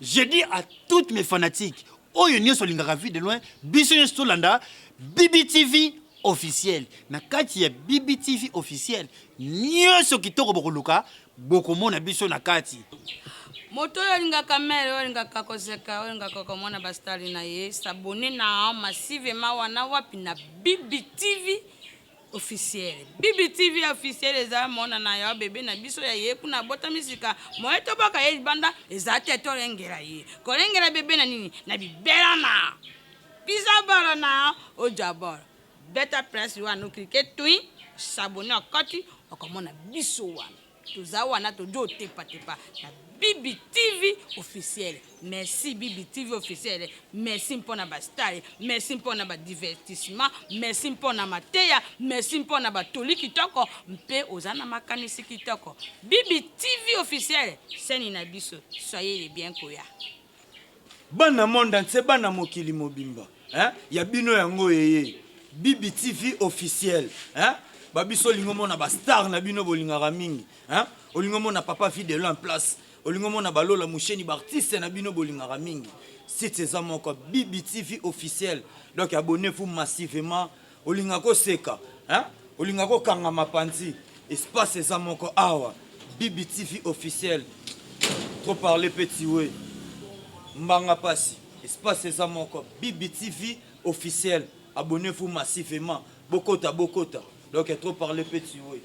Je dis à toutes mes fanatiques, oyo nyonso lingaka vu de loin, biso nyonso landa BBTV officiel. Na kati ya BBTV officiel, nyonso kitoko bokoluka, bokomona biso na kati. Moto lingaka mere, lingaka kozeka, lingaka komona bastari na ye, s'abonner na massivement wana wapi na BBTV officiel. BBTV officiel eza mona na ya bébé na biso ya ye kuna bota misika. Moeto baka ye banda eza teto lengera ye. Kolengera bébé na nini? Na bibela na. Pisa bara na ojabor. Better press wana cliquer twin, s'abonner akati, okomona biso wana. Tuza wana tojo tepa tepa. Na BBTV officiel. Merci BBTV officiel. Merci mpona bastari, merci mpona ba divertissement, merci mpona mateya, merci mpona ba toli kitoko, mpe ozana makanisi kitoko. BBTV officiel, seni na biso, soyez les bien koya. Bana monde ntse bana mokili mobimba, hein? Ya bino yango yeye. BBTV officiel, hein? Babiso lingomo na ba star na bino bolingaka mingi, hein? Olingomo na papa fidèle en place. Olingomo na balola musheni bartiste na bino bolingaka mingi. C'est ça mon BBTV officiel. Donc abonnez-vous massivement. Olingako seka, hein? Olingako kanga mapanzi. Espace ça mon awa. BBTV officiel. Trop parler petit ouais. Mbanga pasi. Espace ça mon BBTV officiel. Abonnez-vous massivement. Bokota bokota. Donc trop parler petit ouais.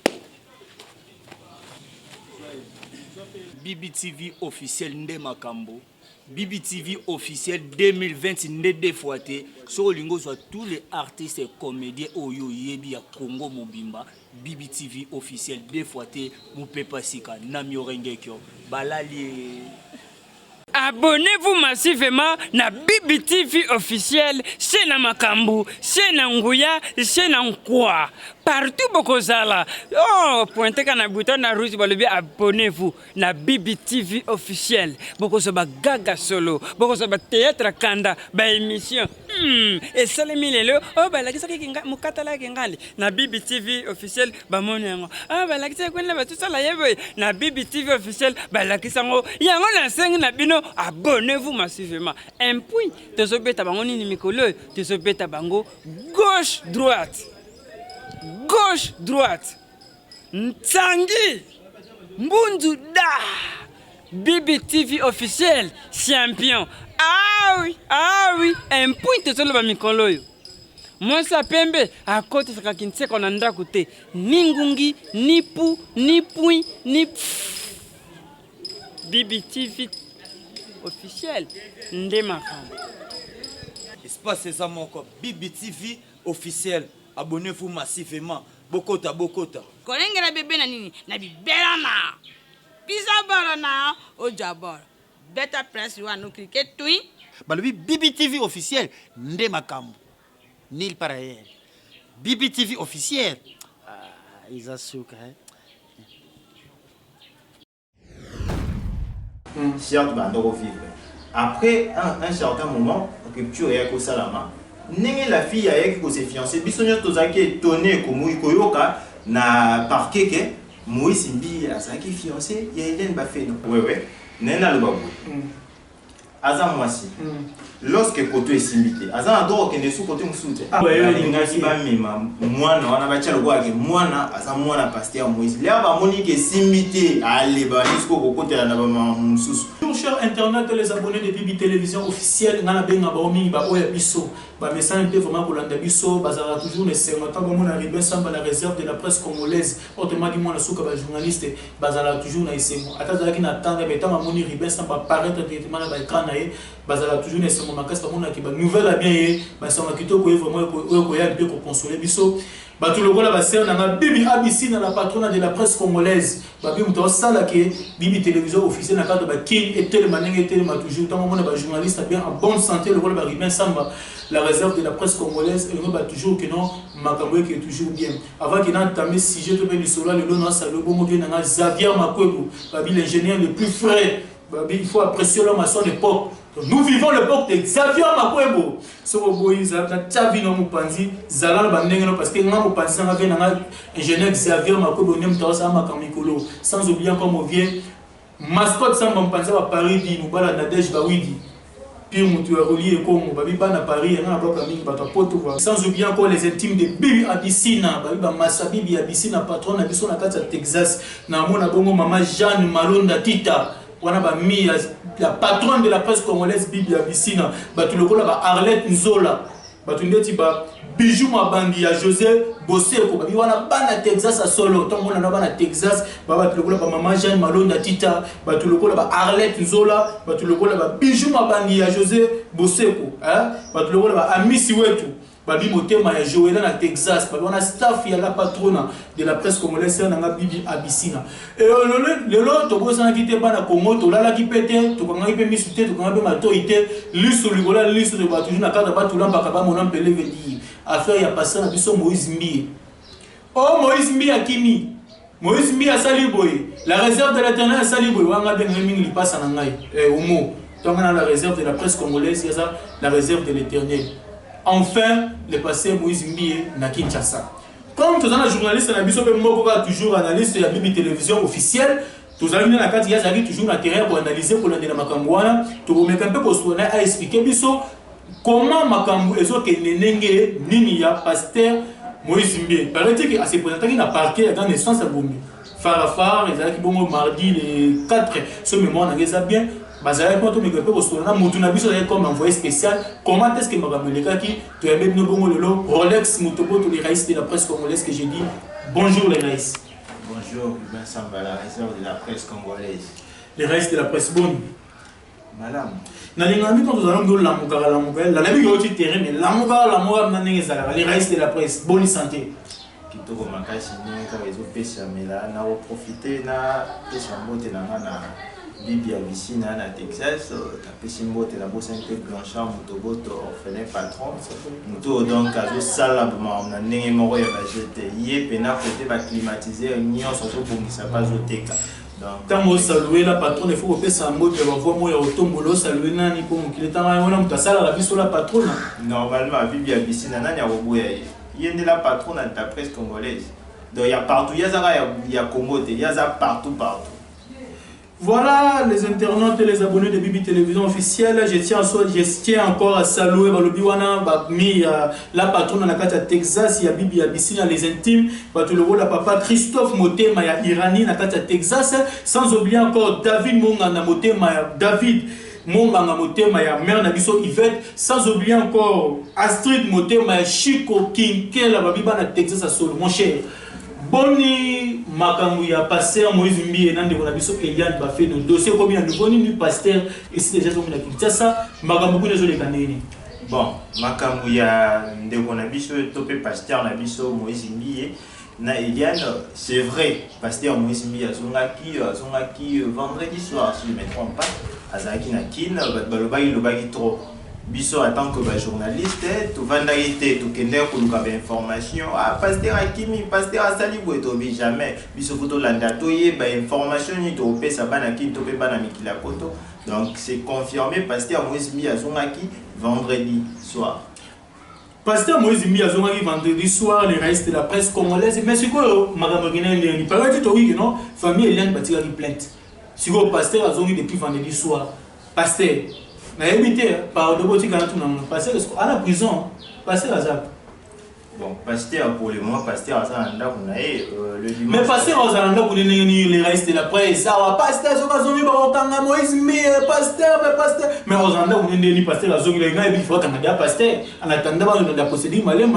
BBTV officiel Nde Makambo. BBTV officiel 2020 Nde Defoate. Sur lingo soit tous les artistes et comédiens Oyo Yebi à Congo Mobimba. BBTV officiel Defoate Moupepa Sika Namio Rengekyo. Balali. Abonnez-vous massivement na BBTV officiel, c'est na Makambu, c'est na Nguya, c'est na Nkwa. Partout bokozala. Oh, pointez quand na bouton na rouge balobi abonnez-vous na BBTV officiel. Bokoso ba gaga solo, bokoso ba théâtre kanda, ba émission. Et salemi lelo, oh ba la kisa kinga mukatala kingali na BBTV officiel ba monengo. Ah ba la kisa kwenda ba tusala yebe na BBTV officiel ba la kisa ngo. Yango na sengi na bino abonnez-vous massivement. Un point, tozobeta bango ni mikolo, tozobeta bango gauche droite. Gauche droite. Ntangi Mbundu da BBTV officiel champion. Ah oui, un point tozoloba mikolo yo. Moi ça pembe à côté ça kinse kona ndako te. Ni ngungi, ni pu, ni point, ni BBTV officiel Nde Makambo. Espace ça mon BBTV officiel. Abonnez-vous massivement. Bokota bokota. Kolengera bébé na nini? Na bibela na. Pisa bara na ojabor. Better press wana cliquer twin. Balobi BBTV officiel Nde Makambo. Nil par ailleurs. BBTV officiel. Ils assuka, hein. Certes, vivre. Après un certain moment, rupture et salama. La fille a s'est fiancée. Bisogna tozaki étonné comme Koyoka na parquet que Moïse Simbi a saki fiancé. Il y a Hélène Bafeno. Oui. Nena le babou. Azam Mwasi. Lorsque Koto est simbité, Azam adore qu'il ne soit côté Moussouté. Ah ouais, il n'a pas mis moi, on a battu le bois que moi, Azam moi, pasteur Moïse. Là, bah, Monique est simbité. Allez, bah, jusqu'au côté de la Moussous. Chers internautes, les abonnés de Bibi Télévision officielle, on a bien abonné à Oya Bisso. Bah, mais ça n'était vraiment pour l'anda Bisso. Bah, ça a toujours les serments. Tant que mon arrivé, ça va la réserve de la presse congolaise. Autrement dit, moi, la souka, journaliste, bah, ça a toujours les serments. Attends, il y a un mais tant que mon arrivé, ça va paraître directement dans l'écran. Bah, ça a toujours les serments. Ma casse, mon qui va nouvelle à bien, bah, ça m'a quitté pour vraiment consoler Bisso. Bah, tout le monde a servi dans Bibi ABC, dans la patronne de la presse congolaise. Bah, Bibi, tu as ça là que Bibi Télévision officielle, dans le cadre de qui est tellement toujours. Tant que mon journaliste a bien en bonne santé, le rôle de Ribin Samba, la réserve de la presse congolaise, et on va toujours que non, Makambo qui est toujours bien. Avant qu'il ait entamé si je te mets du soleil, le nom, ça le bon mot, Xavier Makwebo, l'ingénieur le plus frais. Il faut apprécier l'homme à son époque. Nous vivons l'époque de Xavier Makwebo. Ce que vous voyez, Xavier Makwebo, Zalal Bandengeno, parce que nous avons pensé à l'ingénieur Xavier Makwebo, sans oublier comme on vient mascotte samba mpanza wa Paris di mubala Nadège Bawidi puis mutu ya relier comme babi bana Paris na bloka mingi bato poto sans oublier encore les intimes de Bibi Abissina babi ba Masabi Bibi Abissina patron na biso na kati ya Texas na mona bongo mama Jeanne Malonda Tita wana ba mi la patronne de la presse congolaise Bibi Abissina bato lokola ba Arlette Nzola bato ndeti ba Bijou Mabandi ya José Boseko babi wana bana Texas a solo tango na bana Texas baba tulokola ba mama Jeanne Malonda Tita bato lokola ba Arlette Nzola bato lokola ba Bijou Mabandi ya José Boseko bato lokola ba Amisi wetu babi motema ya Joëla na Texas babi wana staff ya la patrona de la presse congolaise na Bibi Abissina et le lot to bosa ki te bana Congo to lala ki pete to kanga pe misute to kanga pe matoite liso ligola liso de bato na kada bato lamba ka ba mona mpele vedi affaire ya passé na biso Moïse Mbié. Oh Moïse Mbié akimi. Moïse Mbié asali boye. La réserve de l'Éternel asali boye. Wanga ben mingi li passe na ngai. Omo. Tongana la réserve de la presse congolaise, c'est ça, la réserve de l'Éternel. Enfin, le passé Moïse Mbié na Kinshasa. Comme tous les journalistes na biso pe moko ka toujours analyste ya Bibi télévision officielle, tous les na kati ya zaki toujours na terrain pour analyser pour l'année na makambo wana, to remettre un peu pour soigner à expliquer biso comment makambu ezo ke nenenge nini ya pasteur Moïse Mbié. Paraît-il qu'il s'est présenté dans le parquet dans naissance à Bombi. Farafar, ils allaient bon mardi le 4, ce mémoire n'a pas bien. Bazalek moi to me pepe kosona mutu na biso comme envoyé spécial. Comment est-ce que makambu le kaki to yebe no bongo lelo Rolex mutobo to les raïs de la presse congolaise que j'ai dit bonjour les raïs. Bonjour Ruben Samba, la réserve de la presse congolaise. Les raïs de la presse bonne. Madame. Na lingami quand nous allons la muka la nabi yoti terrain mais la muka na nenge zala les raïs de la presse bonne santé. Kitoko makasi ninga rezo pesa mela na profiter na pesa mbote na na Bibi Abissina na Texas ta pesa mbote na Bosante Blanchard mutoboto orphelin patron muto donc azo sala na nenge moko ya bajete ye pena côté ba climatiser nyonso so bongisa pas zoteka. Tant que saluer la patronne, il faut que ça mot de voir moi au tombolo saluer nani pour qu'il est en train de sala la vie sur la patronne. Normalement Bibi Abissina nani aboboya yende la patronne de la presse congolaise. Donc il y a partout, il y a Congo, il y a partout. Voilà les internautes et les abonnés de Bibi Télévision officielle. Je tiens encore à saluer la patronne de la Texas, il y a Bibi Abissina, les intimes, la papa Christophe Motema, il y a Irani, la Texas, sans oublier encore David Mongana Motema, David Mongana Motema, il y a mère Nabiso Yvette, sans oublier encore Astrid Motema, Chico Kinke, la Babiba na Texas à Solo, mon cher. Boni makambu ya pasteur Moïse Mbié nande ko na biso Eliane ba fait nos dossiers combien de boni ni pasteur ici déjà comme na Kinshasa makambu ko nezo le kaneni. Bon makambu ya ndeko na biso topé pasteur na biso Moïse Mbié na Eliane c'est vrai pasteur Moïse Mbié azongaki vendredi soir si je me trompe pas azaki na kin balobaki trop biso en tant que journaliste tu vas ndaite tu kende ko luka ba information pasteur akimi pasteur asali bo to bi jamais biso photo landa to ye ba information ni to pesa bana ki to pe bana mikila poto donc c'est confirmé pasteur Moïse Mbié azongaki vendredi soir. Pasteur Moïse Mbié azongaki vendredi soir les raïs de la presse congolaise mais c'est quoi makambo gene ni paraît to oui non famille Eliane batika ki plainte c'est quoi pasteur azongi depuis vendredi soir pasteur na évité par de botti quand on passer à la prison passer à ça. Bon pasteur pour le moment pasteur ça anda kuna le dimanche. Mais pasteur aux anda kuna les raïs de la presse ça va pasteur so bazongi ba kanga Moïse Mbié pasteur mais aux anda kuna ni pasteur azongi les gars il faut kanga pasteur en attendant ba na procédure malem.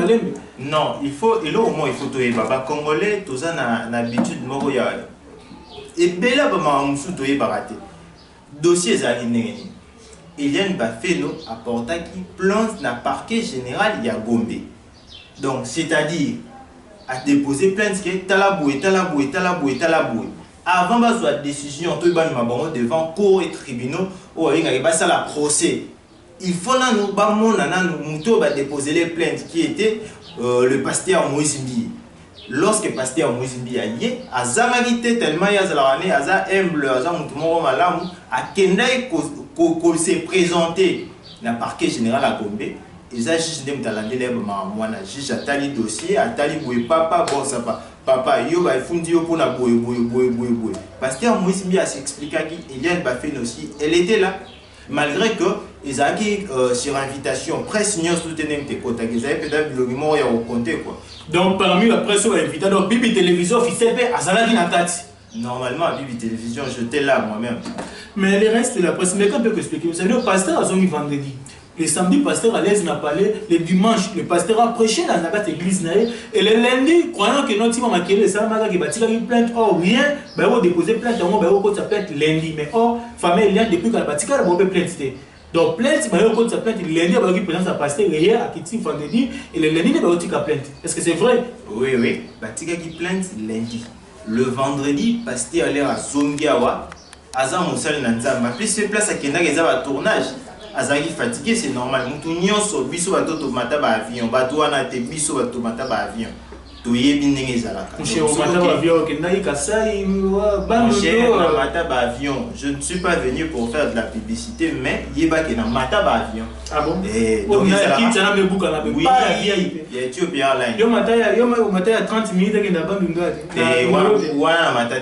Non, il faut au moins il faut to baba congolais tous na habitude moko ya et bela ba mamusu to baraté dossier za nini. Eliane Bafeno apporta qui plante dans le parquet général il y a Gombe. Donc, c'est-à-dire, à déposer plainte qui est talaboué. Avant la décision, tout le monde devant cour et tribunaux, il y a la procès. Il faut nous déposer les plaintes qui étaient le pasteur Moïse Mbié. Lorsque le pasteur Moïse Mbié a lié, à Zamagité tellement il y a humble, à Kendai qu'on s'est présenté dans le parquet général à Gombe, ils ont juste dit que juge Atali dossier, Atali Boué Papa, bon ça va. papa yo ba fundi yo pour na boy. Pasteur Moïse Mbi a s'expliqué qu'Eliane Bafène aussi, elle était là. Malgré que Isaac sur invitation presse nous soutenait tes côtés qu'ils avaient peut-être le moment où compter quoi. Donc parmi la presse invitée donc Bibi télévision officielle Azala qui n'attend. Normalement Bibi télévision j'étais là moi-même. Mais le reste de la presse mais quand peut expliquer vous savez le pasteur a zongi vendredi. Le samedi, le pasteur à l'aise n'a parlé. Le dimanche, le pasteur a prêché dans la église. Et le lundi, croyant que notre team a marqué les salles, qui bâtit une plainte, or rien, il va déposer plainte, il va sa plainte lundi. Mais or, famille, il y a depuis qu'elle a bâti, il va plainte. Donc, plainte, il va sa plainte lundi, il va présenter sa pasteur hier à Kitty vendredi, et le lundi, il va sa plainte. Est-ce que c'est vrai? Oui, bâti qui plainte lundi. Le vendredi, pasteur allait à Zongiawa, Azam Moussal Nanzama. Puis, c'est place à Kenda, il y a un tournage. Azaki fatigué, c'est normal. Mutu nyonso biso bato tomata ba avion, bato wana te biso bato tomata ba avion. Toyebi ndenge ezalaka. Monsieur tomata ba avion ke ndai kasai bando na mata ba avion. Je ne suis pas venu pour faire de la publicité mais yeba ke na mata ba avion. Ah bon? Donc il a qui tana me buka na be. Oui, il y a Ethiopia Airlines. Yo mata ya 30 minutes ke na bando ngati. Wana mata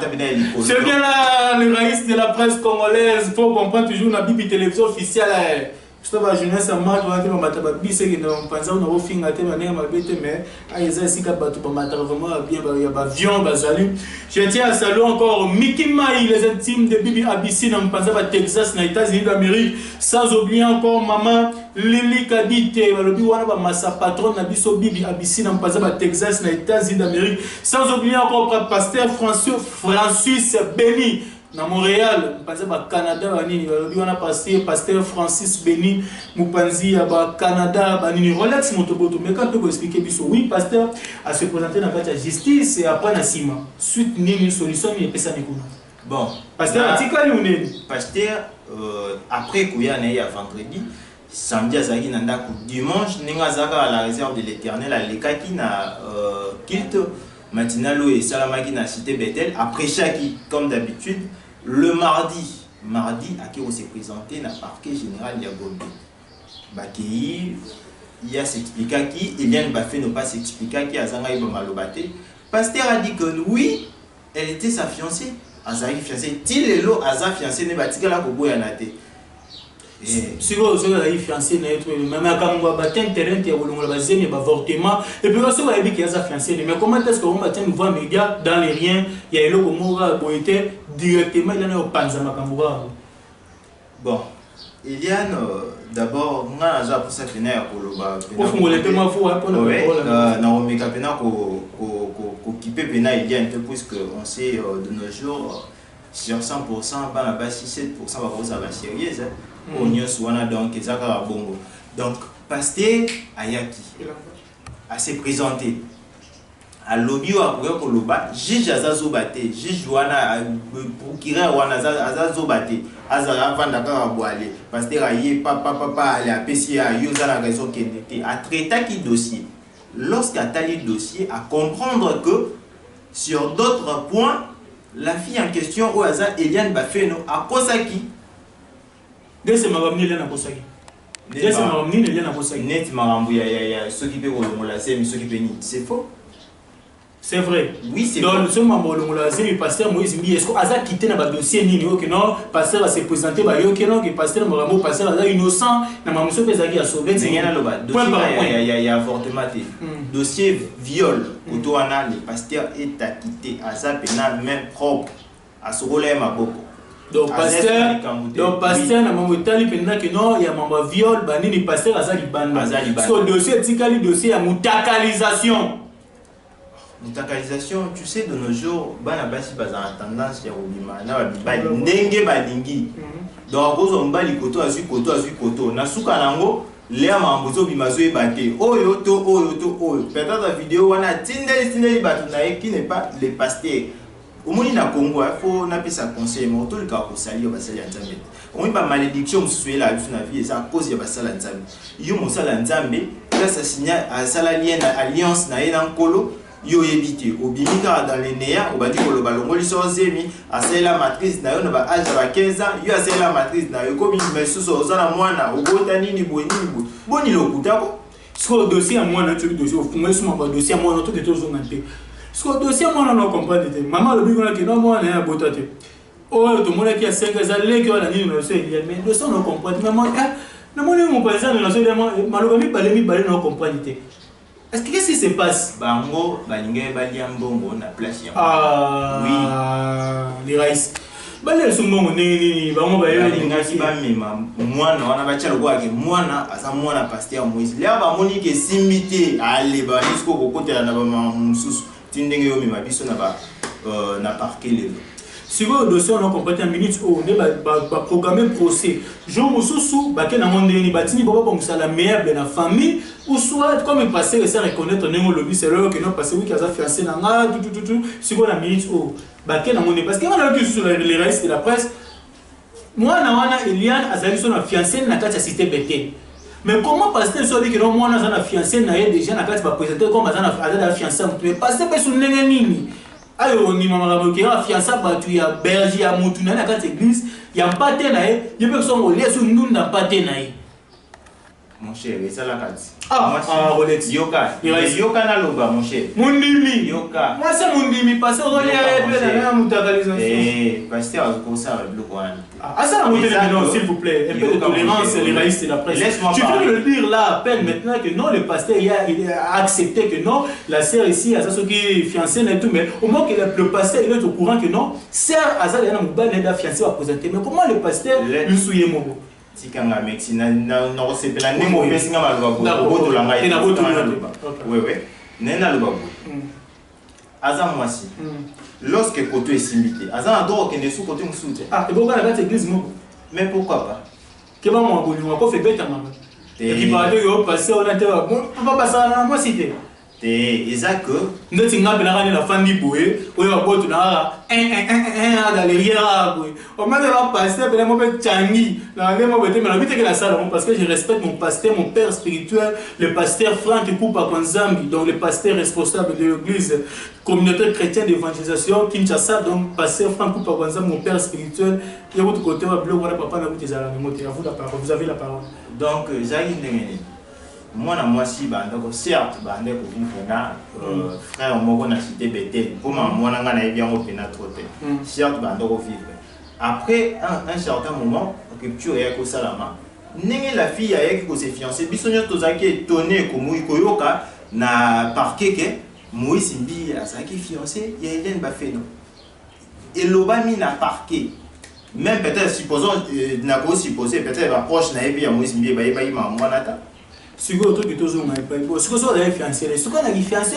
bina liko. C'est bien là le raïs de la presse congolaise, faut comprendre toujours na Bibi télévision officielle. Je te jeunesse à moi, tu vas te mettre à bise qui n'ont pas ça, on a fait un thème à ma bête, mais à Isaïe, tu peux mettre vraiment bien, il y a avion, bazali. Je tiens à saluer encore Mickey Maï, les intimes de Bibi Abissi, dans le Texas, dans les États-Unis d'Amérique, sans oublier encore maman Lili Kadite, sa patronne Nabiso Bibi Abissi, dans le Texas, dans les États-Unis d'Amérique, sans oublier encore pasteur Francis Béni. Na Montréal, passé au Canada, on a passé pasteur Francis Béni, Moupanzi à Canada, relax motoboto. Mais quand tu peux expliquer, oui, pasteur a se présenté dans la justice et après la cima. Suite, il y a une solution, il y a pas ça. Bon, pasteur, pasteur, après qu'il y a vendredi, samedi à Zagi Nandaku, dimanche, Nengazaka à la réserve de l'Éternel, à l'Ekaki na Kilt. Matinalo et Salamaki na cité Bethel, après chaque, comme d'habitude, le mardi, à qui on s'est présenté dans le parquet général Yagombe. Bakei, il y a s'expliqué qui, Eliane Bafé ne pas s'expliquer qui, Azanga Ibamalobate. Pasteur a dit que oui, elle était sa fiancée. Azaï fiancée, Tilelo, Aza fiancée, ne batika la Kobo Yanate. Si vous avez fiancé, même quand on va battre un terrain, on va baser un avortement. Et puis, aussi, vous avez dit qu'il y a fiancé. Mais comment est-ce qu'on va battre une voix média dans les riens? Il y a un logo qui directement, il y a un panzama. Bon, Eliane, d'abord, on a déjà pour ça finir pour le bas. Pour le témoin, il faut apprendre. Oui, on a pena qu'occupé pena Eliane, puisqu'on sait de nos jours, sur 100%, pas la base 7%, ça va sérieuse. Donc, pasteur Ayaki a se présenté à lobby ou à Koloba, juge Azazobate, juge Wana pour qui Azazobate, Azazavandaka Boale, pasteur Aye, papa, aller à PCA, Yozana raison qui était à traiter qui dossier. Lorsqu'à tali dossier, à comprendre que sur d'autres points, la fille en question, au hasard, Eliane Bafeno, a Kosaki. C'est ma ramener là dans Kosaki. C'est ma ramener là dans Kosaki. Net marambu ya ceux qui peuvent la c'est ceux qui peuvent c'est faux. C'est vrai. Oui, c'est vrai. Donc, ce moment où le pasteur Moïse Mbi, est-ce qu'on a quitté dans le dossier Nino, que non, pasteur va se présenter, que pasteur Morambo, pasteur est innocent, na mamuso Pesaki a sauvé. C'est rien là-bas. Il y a avortement. Dossier viol, Kotoana, le pasteur est acquitté à sa pénale même propre, à ce rôle ma beaucoup. Donc, pasteur, na mamu tali pénale que non, il y a maman viol, banini pasteur à Zali Banda. So, dossier, tikali dossier à mutakalisation. Mutakalisation, tu sais, de nos jours, Banabasi a tendance à obima, ndenge balingi. Donc, à cause on bali koto azu koto. Nasuka nango, léa mambozo bimazo e bate. Oyoto. Peut-être la vidéo, on a tindeli batunae qui n'est pas les pasteurs. Au moins, na Congo, il faut n'appeler ça conseil, mais tout le cas, pour salir, on va salir en Zambie. On n'a pas malédiction, on la vie, c'est à cause de la salle en Zambie. Il y a mon salle en Zambie, là, ça signale à Salalien, alliance, na en colo. Yo évité au bimika dans les néa au bati ko lo balongoli so zemi asai la matrice na yo na ba âge ba 15 ans yo asai la matrice na yo ko bi mesuso ozana mwana obota nini boni lo kutako so dossier à moi na tu dossier au fond moi sur mon dossier à moi na tout est toujours ngante Parce que dossier, moi, on comprend. Maman, le but, on a moi, on a un beau tâté. Oh, tout le monde qui a 5 ans, qui a l'année, on a fait, mais dossier, on comprend. Maman, mon président, on a fait, malheureusement, on comprend. Est-ce que qu'est-ce qui se passe? Bango, Balingé, Baliambongo, on a place. Ah, oui. Les raïs. Balé sont bons, bango, moi, on a bâti le bois, moi, à sa moi, on a pasteur Moïse. Là, bah, Monique est simité à aller, bah, jusqu'au côté de la sous Tindenge, mais ma biso n'a pas parqué les. Si vous dossier on a compris en minutes on est programmer procès jour où sous baké na monde ni batini baba pour ça la meilleure de la famille ou soit comme il passait ça reconnaître on est lobby c'est là que non passé oui qu'il a fiancé na tout si vous la minute au baké na monde parce que on a vu sur les restes de la presse moi na wana Eliane azali son fiancé na kati ya cité BT mais comment pasteur soit dit que non moi na fiancé na déjà na kati ba présenter comme azana fiancé mais pasteur pe sur nini ayo ni mama qui a fiancé batu ya berger ya mutu na kati église ya paté na ye ye pe so ngolé so ndunda paté na ye mon cher et ça la kati Rolex yoka na loba mon cher mundimi yoka moi c'est mundimi parce que rolé ya mutakalisation pasteur comme ça le coin ça la montée non s'il vous plaît un peu de tolérance les raïstes et la presse tu peux le dire là à peine maintenant que non le pasteur il a accepté que non la sœur ici à ça ce qui est fiancée et tout mais au moins que le pasteur il est au courant que non sœur azali na mubane da fiancé va présenter mais comment le pasteur lui souiller mobo tikanga mexi na sepela ndemo besinga maloba boto la ngai na boto wewe nena loba aza mwasi lorsque koto est simité aza ndoro kende sous côté musute et pourquoi la date église moko mais pourquoi pas que ba mo ngoli ko fait beta mama et qui va de passer on a pas passer na moi cité Isaac ndeti ngabe na kana la fandi boye oyo aboto na dans derrière boye on m'a dit la pasteur ben mo be changi na ndemo bete mais la vite que la salle parce que je respecte mon pasteur mon père spirituel le pasteur Franck Kupa Kwanzambi donc le pasteur responsable de l'église communauté chrétienne d'évangélisation Kinshasa donc pasteur Franck Kupa Kwanzambi mon père spirituel et votre côté wa bleu voilà papa na vous des ala moté à vous la parole vous avez la parole donc Zaki ndengeni moi na moi si donc certes bande ko vivre frère moko na cité Bethel pour moi na ngana bien au pena troté certes bande ko vivre après un certain moment rupture ya ko salama ndenge la fille ayeki ko se fiancé bisonyo tozaki étonné ko moi koyoka na parquet que Moïse Mbi azaki fiancé ya Hélène Bafeno eloba mi na parquet même peut-être supposons na ko supposer peut-être va proche na ebi ya Moïse Mbi ba yeba ima mwanata si vous avez toujours un peu de si vous avez fiancé si vous avez fiancé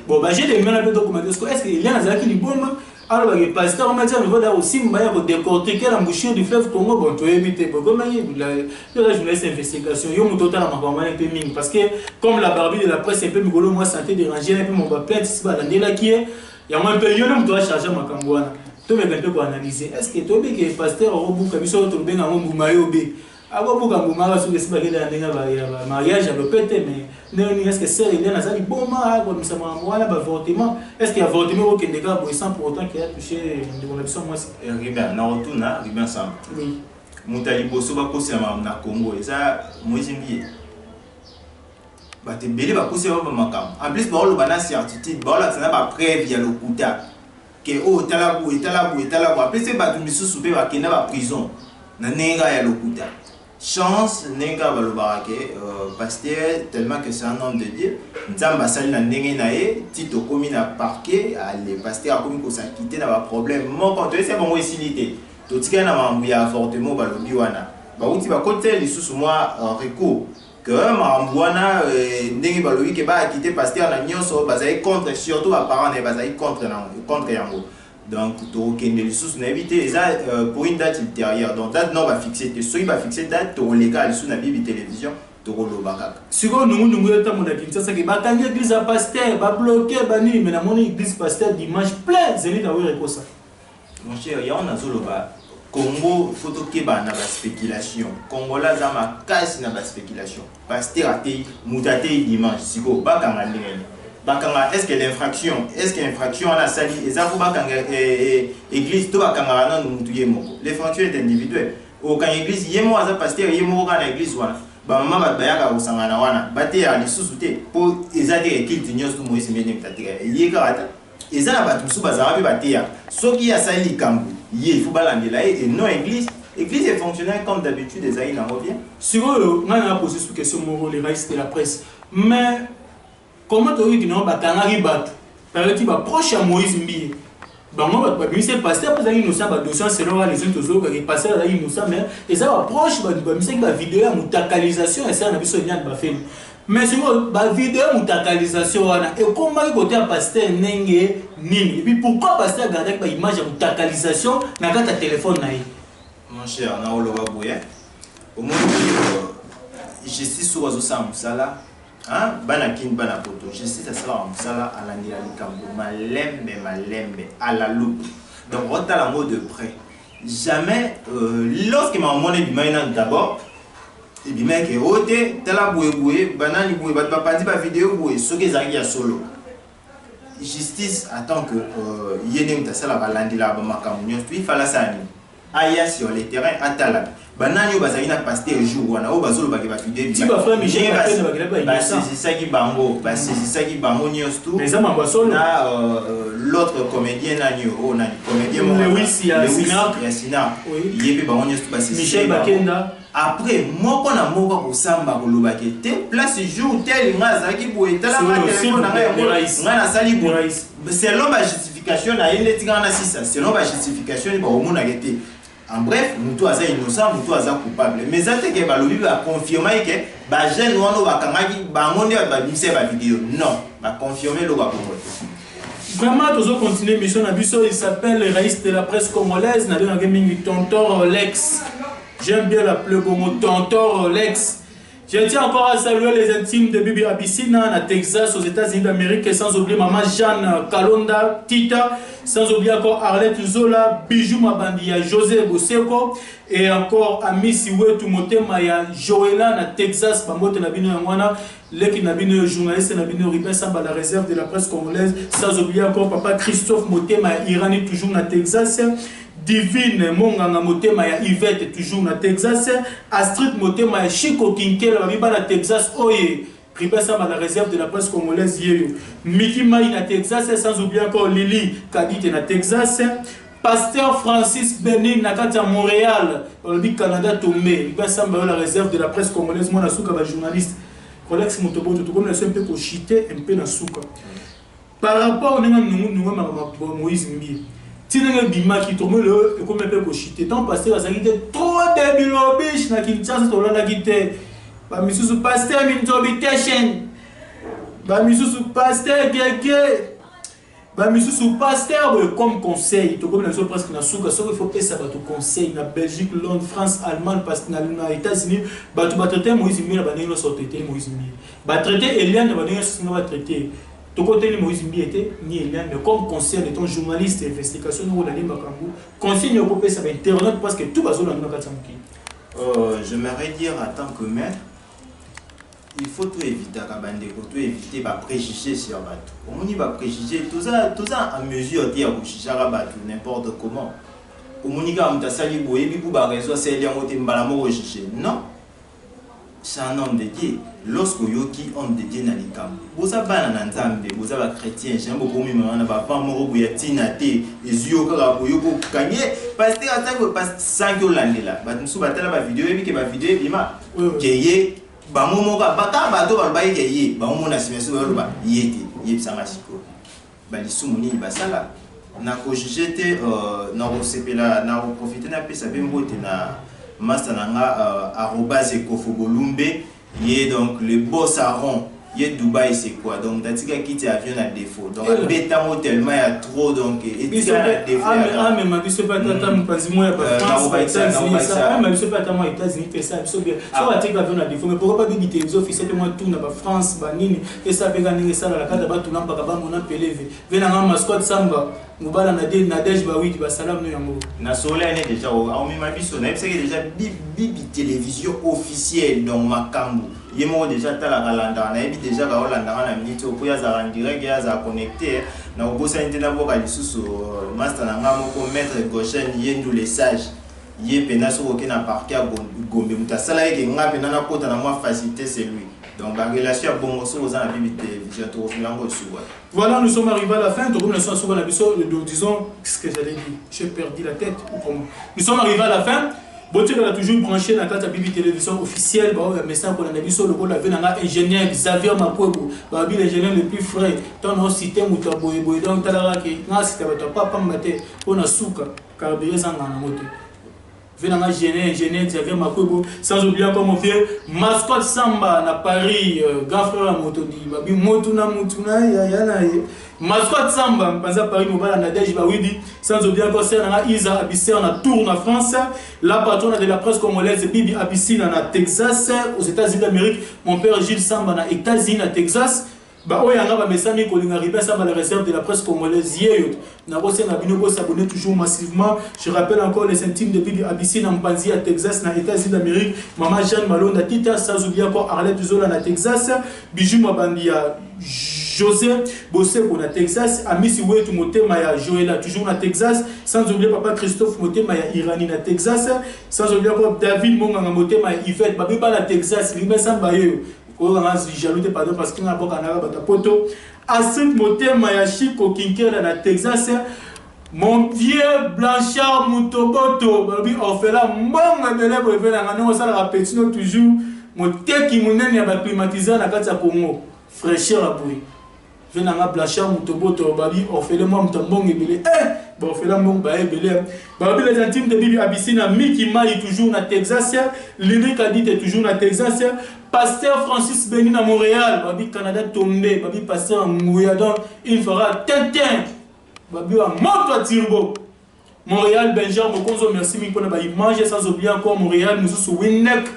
bon bah j'ai des mains un peu documentés est-ce qu'il y a un qui bon alors le pasteur m'a dit on va aussi me décortiquer l'embouchure du fleuve Congo bon tu éviter bon comme je laisse investigation yo mon total ma maman un peu ming parce que comme la Barbie de la presse un peu migolo moi santé déranger un peu mon plainte si ba là qui est il y a un peu yo ne doit charger ma kambwana tu me un peu pour analyser est-ce que tu que pasteur au bout que biso to benga mo bumayo be abo buka mbumara sur les bagage ndenga ba mariage le pété mais est-ce que c'est il y a nazali boma comme ça moi là ba avortement est-ce qu'il y a avortement au Kenya pour sans pour autant qu'il a touché de mon option moi c'est riba na retourna riba ensemble oui mutali boso ba kosi na Congo eza Moïse Mbi ba te belé ba kosi ba makam en plus ba lo bana certitude ba la tsana ba preuve ya lokuta que oh talabu après c'est ba tumisusu be ba kena ba prison na nenga ya lokuta chance nenga balobarake pasteur tellement que c'est un homme de Dieu nzamba sali na ndenge na ye tito komi na parquet le pasteur a komi ko sa quitter na ba problème mon quand c'est bon isilité to tika na mambu ya avortement balobi wana ba uti ba côté lisusu moi recours que mambu wana ndenge balobi ke ba quitter pasteur na nyonso bazai contre surtout ba parents na bazai contre yango. Donc, tu as évité pour une date ultérieure. Donc, date non va fixer. Si tu vas fixer date, tu as légal sur la Bible télévision, tu as le bagage. Si vous nous ça que quand l'église a pasteur, va bloquer, bani, mais dans mon église pasteur dimanche plein, c'est là où il ça. Mon cher, il y a un azolo ba Congo, photo que ba na spéculation. Congo là, ça ma casse na spéculation. Pasteur a été mutaté dimanche. Si vous ba quand est-ce que l'infraction, a sali et ça faut pas église tout bakanga na mutuye moko. L'infraction est individuelle. Au quand église yemo aza pasteur yemo kana église wana. Ba mama ba bayaka usangana wana. Bate ya lisusu te pour ezate kilte nyos to Moïse Mbi ntatika. Yeka ata Et ça, la batumsu bazara batea. Ce qui a sali kambu, il faut balandela et non église. L'église est fonctionnelle comme d'habitude, des aïe n'en revient. Sur eux, on a posé cette question pour les raïs de la presse. Mais comment tu dis que non, batangari bat, par exemple, proche à Moïse Mbié. Bah moi, bah c'est pasteur, parce qu'ils nous savent, bah c'est là les autres qui passaient là, ils nous savent, mais et ça va proche, bah c'est que la vidéo a une tacalisation et ça on a vu sur Yann Bafel. Mais c'est quoi, bah vidéo a une tacalisation et comment il côté pasteur n'engue nini. Et puis pourquoi pasteur garder une image à une tacalisation dans ta téléphone naï? Mon cher, na oloba boye. Au moins, justice sur Ozo Samsala, hein, banakin banapoto. Justice à Samsala à la Nialikambo, malembe, à la loupe. Donc, on a la mot de près. Jamais, lorsque ma monnaie du maïna d'abord, et bien, mec, ote, tela boué, banani boué, pas dit pas vidéo boué, ce que ça y a solo. Justice attend que yénem ta sala balandi la bamakamunyo, puis fala sani. Aya sur les terrains à Talab. Banani bazalina pasté un jour wana o bazolo ba vidéo. Si ba frère Michel ba c'est ça qui bango, ba c'est ça qui bango news tout. Mais ça m'a pas solo. Na l'autre comédien na nyo o na comédien Lewis Sina. Yébi bango news tout passer Michel Bakenda. Après moko na moko ko samba ko lobake te place jour tel ngaza ki boye tala ma téléphone na ngana sali bo. Selon ma justification na yende tingana sisa selon ma justification ba omona gete. En bref, nous tous sommes innocents, nous tous sommes coupables. Mais ça c'est que Balobi va confirmer que les jeunes ont vidéo. Non, va confirmer le rapport. Vraiment, nous allons continuer mission à Bissau. Il s'appelle le raïs de la presse congolaise. Nous avons un tonton Lex. J'aime bien l'appeler comme tonton Lex. Je tiens encore à saluer les intimes de Bibi Abyssina, à Texas, aux États-Unis d'Amérique, et sans oublier maman Jeanne Kalonda, Tita, sans oublier encore Arlette Zola, Bijou Mabandia, José Boseko, et encore Ami Siwe Tumotema, Joëla, à Texas, Bamote Nabino Yamwana, Leki Nabino journaliste, Nabino Ribin Samba, la réserve de la presse congolaise, sans oublier encore papa Christophe Motema, Irani, toujours à Texas. Divine Monganga Motema ya Yvette toujours na Texas, Astrid Motema ya Chico Kinkela babiba na Texas oye Ribasa la réserve de la presse congolaise yeyo Mickey Mai na Texas, sans oublier encore Lily Kadite na Texas, Pasteur Francis Benin na kati ya Montréal au Canada Tomé Ribasa la réserve de la presse congolaise mona suka ba journaliste Colex Motoboto tout comme un peu pour chiter un peu na suka par rapport au Moïse Mbi. Si vous avez bima qui tombe le comme un peu cochité tant pasteur a dit trop de bilobish na Kinshasa to la gite ba misusu pasteur mintobitation ba misusu pasteur gege ba misusu pasteur comme conseil to comme les autres presque na souka so il faut que ça ba to conseil na Belgique, Londres, France, Allemagne parce na États-Unis ba to ba traiter Moïse Mbi ba nino so traiter Moïse Mbi ba traiter Eliane ba nino so ba traiter. Ton côté, ni Moïse Mbi était, ni Eliane, mais comme conseil de ton journaliste d'investigation, nous avons Makambu, conseil de couper ça va internet parce que tout va se faire. J'aimerais dire en tant que maître, il faut tout éviter, tout éviter de préjuger sur Batou. On y va préjuger, tout ça en mesure de dire que n'importe comment. On y va sali boye, puis pour raison, c'est lié à non. C'est un homme de Dieu. Lorsque yoki homme de Dieu n'a pas vous avez un ensemble, vous avez un chrétien, j'aime beaucoup mieux, on n'a pas mort, vous êtes tinaté, et yoko yoko gagné, parce que à ça vous passe 5 ans là. Bah nous sommes battus la vidéo, et puis que la vidéo est ma, qui bah mon mot, bah quand bateau va le bailler, bah mon assimilé sur le bas, yété, ça m'a siko. Bah les soumoni, bah ça là, n'a qu'au jeter, n'a au CP là, n'a au profiter n'a pas ça bien beau, n'a Mastananga @ekofobolumbe y donc le boss à rond y Dubaï c'est quoi donc datika quitte avion à défaut donc bêta tellement il y a trop donc et tu as défaut mais ma vie c'est pas tata mpanzi moi pas France mais c'est pas tata moi États-Unis fait ça c'est bien so atika avion à défaut mais pourquoi pas des télévisions officielles moi tout na ba France ba nini et ça peut gagner ça la carte ba tout na ba mon appelé venant en mascotte samba Mubala Nadej Bawit Basalam no yango. Na sola ne déjà au ma biso na c'est déjà bibi télévision officielle donc Makambu. Yemo déjà tala kalanda na ebi déjà ba Holanda na minute au ya za en direct ya za connecté na obosa intena boka lisusu master na ngamo ko mettre gauchen yendu les sages. Yé pena so ke na parquet Gombe mutasala yeke ngape na kota na moi facilité c'est lui. Donc, la relation à bon aux la Bibi télévision, voilà, nous sommes arrivés à la fin. Disons ce que j'allais dire. J'ai perdu la tête. Nous sommes arrivés à la fin. Botique a toujours branché dans la Bibi télévision officielle. Mais ça, on a vu sur le rôle avec un ingénieur Xavier Makwebo, l'ingénieur le plus frais. Dans nos systèmes, où tu as boyé, donc tu as la qui n'a pas maté, on a souka, carburé sans la moto. Venant ingénieur Xavier Makwebo, sans oublier encore mon frère Mascotte Samba à Paris, grand frère à Motodi, Babi Motuna Motuna, Mascotte Samba, à Paris, Mobile Nadège Bawidi, sans oublier encore Serna Isa Abissé en tourne en France, la patronne de la presse congolaise Bibi Abissine en Texas, aux États-Unis d'Amérique, mon père Gilles Samba en États-Unis à Texas. Bah oui, on a message qu'on est arrivé à la réserve de la presse congolaise. On a s'abonner toujours massivement. Je rappelle encore les intimes de Bibi Abissine en Panzi à Texas, dans les États-Unis d'Amérique. Maman Jeanne Malone à Tita, sans oublier encore Arlette Zola à Texas. Bijou Mabandia José Bossé pour la Texas. Amici Wetu Motema Joëla toujours à Texas. Sans oublier papa Christophe Motema Irani à Texas. Sans oublier encore David Monganga Motema Yvette Babiba à Texas. Limé Sambaye. Jaloute pardon parce qu'il y a beaucoup de poto. Asset Motema Yashiko Kinkela na Texas. Mon vieux Blanchard Mutoboto, babi orphelin mbonga belé boyve na ngano sala rapetino toujours. Mon teki munene ya climatiser na kati ya Congo. Fraîcheur à boui. Venanga Blanchard Mutoboto babi orphelin moi mtambonga belé. Bon orphelin mbonga belé. Babi les intimes de Bibi Abissine Miki Mai toujours na Texas. Lily Kadit est toujours na Texas. Pasteur Francis Bénin à Montréal, Babi Canada tombé, Babi Pasteur Mouyadon, il fera Tintin, Babi à Moto Tirbo. Montréal, Benjamin, Mokonzo, merci mille pour la image, sans oublier encore Montréal, nous sommes Winnek.